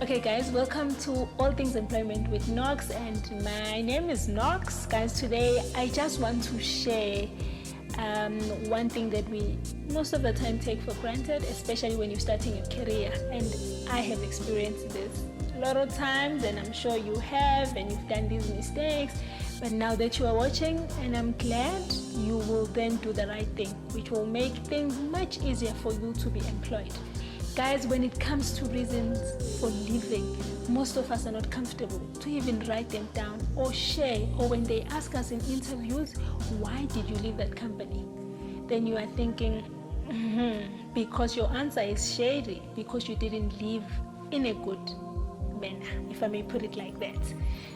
Okay guys, welcome to All Things Employment with Nox, and my name is Nox. Guys, today I just want to share one thing that we most of the time take for granted, especially when you're starting your career, and I have experienced this a lot of times, and I'm sure you have, and you've done these mistakes, but now that you are watching, and I'm glad, you will then do the right thing, which will make things much easier for you to be employed. Guys, when it comes to reasons for leaving, most of us are not comfortable to even write them down or share, or when they ask us in interviews, why did you leave that company? Then you are thinking, because your answer is shady, because you didn't leave in a good manner, if I may put it like that.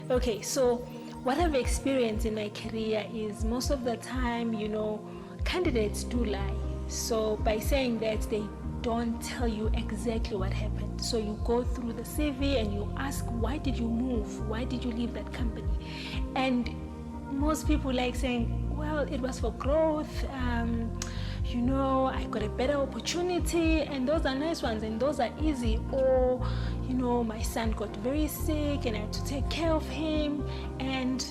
Okay, so what I've experienced in my career is most of the time, candidates do lie. So by saying that, they don't tell you exactly what happened. So you go through the CV and you ask, why did you move? Why did you leave that company? And most people like saying, well, it was for growth. I got a better opportunity, and those are nice ones and those are easy. Or, my son got very sick and I had to take care of him. And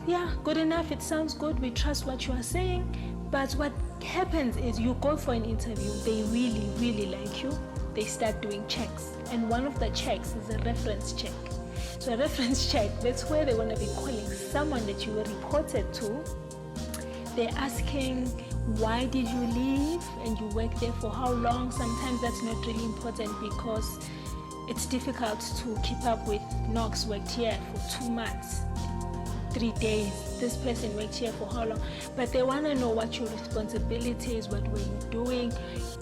yeah, good enough. It sounds good. We trust what you are saying. But what happens is you go for an interview, they really, really like you, they start doing checks, and one of the checks is a reference check. So a reference check, that's where they want to be calling someone that you were reported to. They're asking, why did you leave, and you worked there for how long? Sometimes that's not really important because it's difficult to keep up with. Knox worked here for 2 months, 3 days. This person worked here for how long? But they want to know what your responsibility is, what were you doing?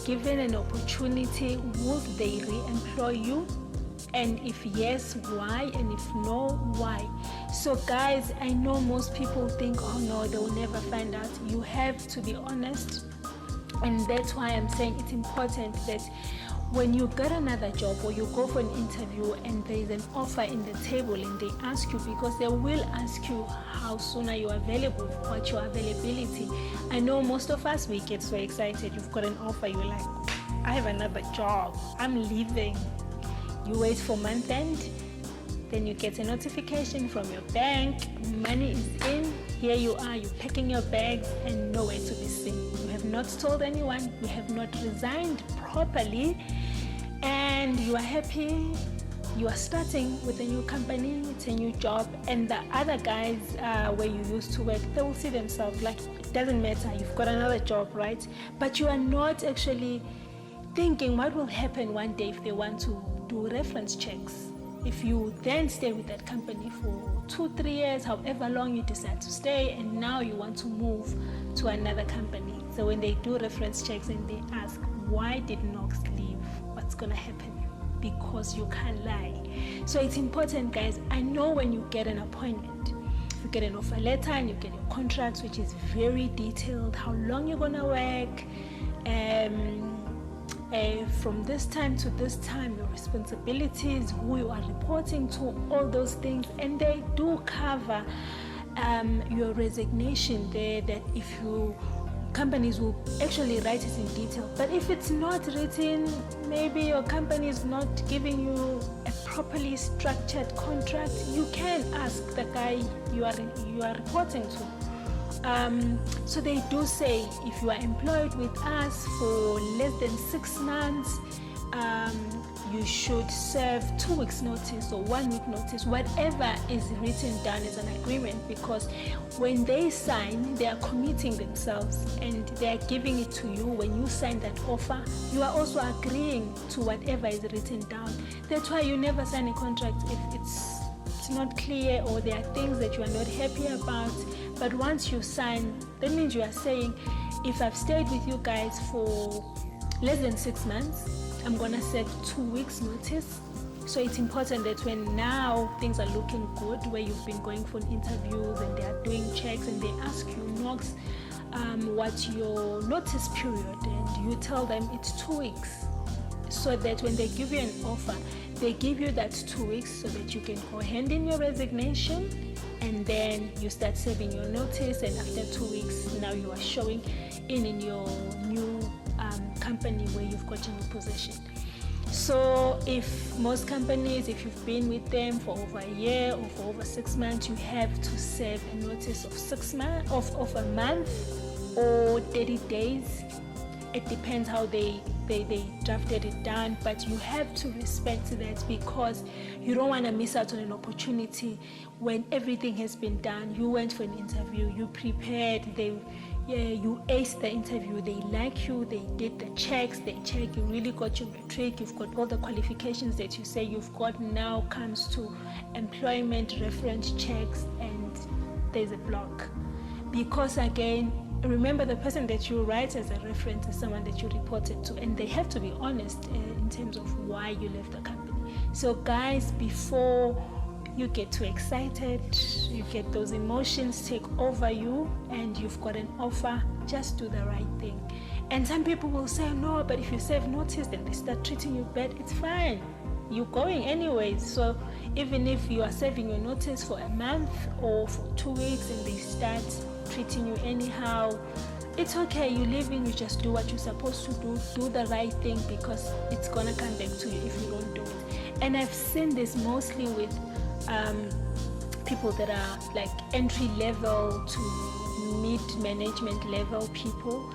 Given an opportunity, would they re-employ you? And if yes, why? And if no, why? So guys, I know most people think, oh no, they will never find out. You have to be honest. And that's why I'm saying it's important that when you get another job or you go for an interview and there is an offer in the table and they ask you, because they will ask you how soon are you available, what's your availability. I know most of us, we get so excited. You've got an offer, you're like, I have another job, I'm leaving. You wait for month end, then you get a notification from your bank, money is in, here you are, you're packing your bags and nowhere to be seen. You have not told anyone, you have not resigned properly, and you are happy, you are starting with a new company, it's a new job, and the other guys where you used to work, they will see themselves like, it doesn't matter, you've got another job, right? But you are not actually thinking what will happen one day if they want to do reference checks. If you then stay with that company for 2-3 years, however long you decide to stay, and now you want to move to another company. So when they do reference checks and they ask, why did Knox leave? What's gonna happen? Because you can't lie. So it's important, guys. I know when you get an appointment, you get an offer letter and you get your contracts, which is very detailed, how long you're gonna work, from this time to this time, your responsibilities, who you are reporting to, all those things. And they do cover your resignation there, that if you companies will actually write it in detail. But if it's not written, maybe your company is not giving you a properly structured contract, you can ask the guy you are reporting to. So they do say, if you are employed with us for less than 6 months, you should serve 2 weeks notice or 1 week notice, whatever is written down as an agreement, because when they sign, they are committing themselves and they are giving it to you. When you sign that offer, you are also agreeing to whatever is written down. That's why you never sign a contract if it's not clear, or there are things that you are not happy about. But once you sign, that means you are saying, if I've stayed with you guys for less than 6 months, I'm gonna serve 2 weeks notice. So it's important that when now things are looking good, where you've been going for interviews and they are doing checks and they ask you, Knox, what's your notice period? And you tell them it's 2 weeks. So that when they give you an offer, they give you that 2 weeks so that you can go hand in your resignation, and then you start serving your notice, and after 2 weeks, now you are showing in your new company where you've got a new position. So if most companies, if you've been with them for over a year or for over 6 months, you have to serve a notice of 6 months of a month or 30 days. It depends how they drafted it down, but you have to respect that, because you don't want to miss out on an opportunity when everything has been done. You went for an interview, you prepared, you aced the interview, they like you, they did the checks, they check, you really got your matric, you've got all the qualifications that you say you've got. Now comes to employment reference checks, and there's a block. Because again, remember, the person that you write as a reference is someone that you reported to, and they have to be honest in terms of why you left the company. So guys, before you get too excited, you get those emotions take over you, and you've got an offer, just do the right thing. And some people will say, no, but if you serve notice and they start treating you bad, it's fine. You're going anyways. So even if you are serving your notice for a month or for 2 weeks and they start treating you anyhow, it's okay. You live in, you just do what you're supposed to do the right thing, because it's gonna come back to you if you don't do it. And I've seen this mostly with people that are like entry level to mid-management level people.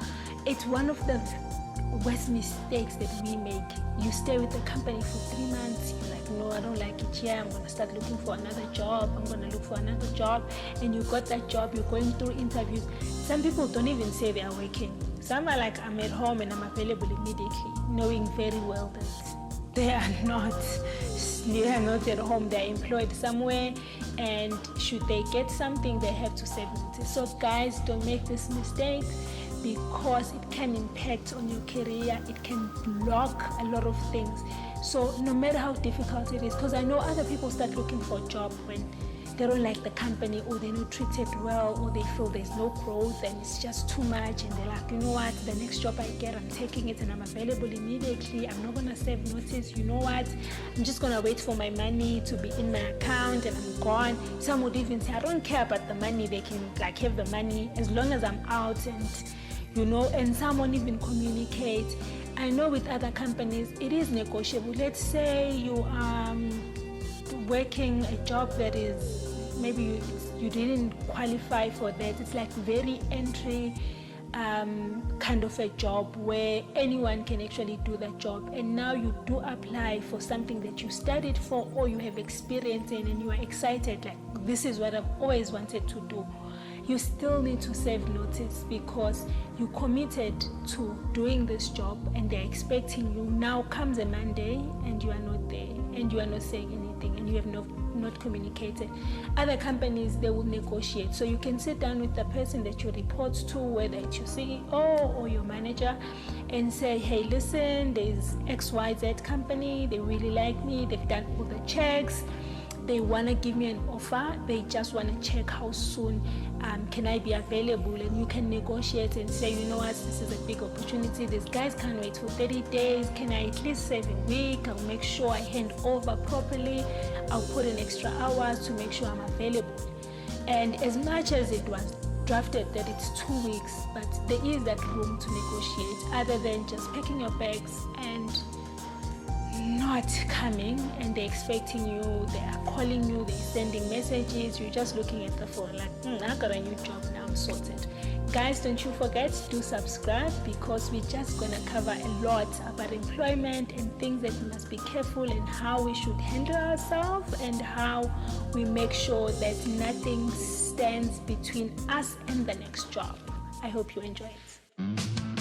It's one of the worst mistakes that we make. You stay with the company for 3 months, you're like, no, I don't like it here, I'm going to start looking for another job, I'm going to look for another job. And you got that job, you're going through interviews. Some people don't even say they are working. Some are like, I'm at home and I'm available immediately, knowing very well that they are not at home, they're employed somewhere, and should they get something, they have to serve notice. So guys, don't make this mistake, because it can impact on your career, it can block a lot of things. So no matter how difficult it is, because I know other people start looking for a job when they don't like the company, or they're not treated well, or they feel there's no growth and it's just too much, and they're like, you know what, the next job I get, I'm taking it and I'm available immediately, I'm not gonna serve notice, you know what, I'm just gonna wait for my money to be in my account and I'm gone. Some would even say, I don't care about the money, they can like have the money as long as I'm out, and you know. And someone even communicate. I know with other companies it is negotiable. Let's say you are working a job that is, maybe you didn't qualify for that, it's like very entry kind of a job where anyone can actually do that job, and now you do apply for something that you studied for or you have experience in, and you are excited, like, this is what I've always wanted to do. You still need to serve notice, because you committed to doing this job and they're expecting you. Now comes a Monday and you are not there, and you are not saying anything, and you have not communicated. Other companies, they will negotiate. So you can sit down with the person that you report to, whether it's your CEO or your manager, and say, hey, listen, there's XYZ company, they really like me, they've done all the checks, they want to give me an offer, they just want to check how soon can I be available. And you can negotiate and say, you know what, this is a big opportunity, these guys can't wait for 30 days, can I at least save a week, I'll make sure I hand over properly, I'll put in extra hours to make sure I'm available. And as much as it was drafted that it's 2 weeks, but there is that room to negotiate, other than just packing your bags and not coming, and they're expecting you, they are calling you, they're sending messages, you're just looking at the phone like, I got a new job now, I'm sorted. Guys, don't you forget to subscribe, because we're just going to cover a lot about employment and things that we must be careful, and how we should handle ourselves, and how we make sure that nothing stands between us and the next job. I hope you enjoy it.